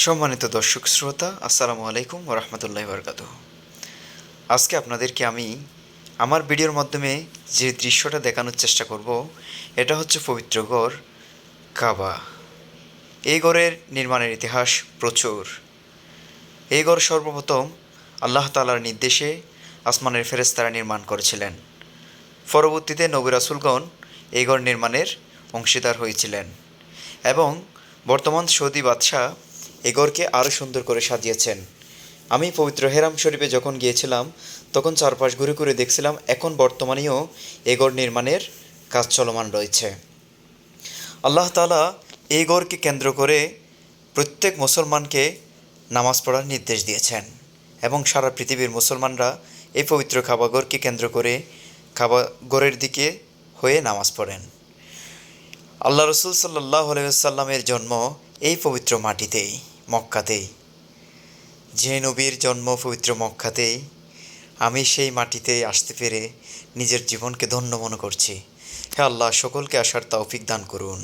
সম্মানিত দর্শক শ্রোতা, আসসালামু আলাইকুম ওয়া রাহমাতুল্লাহি ওয়া বারাকাতুহু। আজকে আপনাদেরকে আমি আমার ভিডিওর মাধ্যমে যে দৃশ্যটা দেখানোর চেষ্টা করব, এটা হচ্ছে পবিত্র ঘর কাবা। এই ঘরের নির্মাণের ইতিহাস প্রচুর। এই ঘর সর্বপ্রথম আল্লাহ তাআলার নির্দেশে আসমানের ফেরেশতারা নির্মাণ করেছিলেন। পরবর্তীতে নবী রাসূলগণ এই ঘর নির্মাণের অংশীদার হয়েছিলেন এবং বর্তমান সৌদি বাদশাহ এ ঘরকে আরও সুন্দর করে সাজিয়েছেন। আমি পবিত্র হেরাম শরীফে যখন গিয়েছিলাম তখন চারপাশ ঘুরে ঘুরে দেখছিলাম এখন বর্তমানেও এ ঘর নির্মাণের কাজ চলমান রয়েছে। আল্লাহ তাআলা এই ঘরকে কেন্দ্র করে প্রত্যেক মুসলমানকে নামাজ পড়ার নির্দেশ দিয়েছেন এবং সারা পৃথিবীর মুসলমানরা এই পবিত্র কাবা ঘরকে কেন্দ্র করে কাবা ঘরের দিকে হয়ে নামাজ পড়েন। আল্লাহ রসুল সাল্লাল্লাহু আলাইহি ওয়াসাল্লামের জন্ম এই পবিত্র মাটিতেই, মক্কাতেই। যে নবীর জন্ম পবিত্র মক্কাতেই, আমি সেই মাটিতে আসতে পেরে নিজের জীবনকে ধন্য মনে করছি। হে আল্লাহ, সকলকে আসার তৌফিক দান করুন।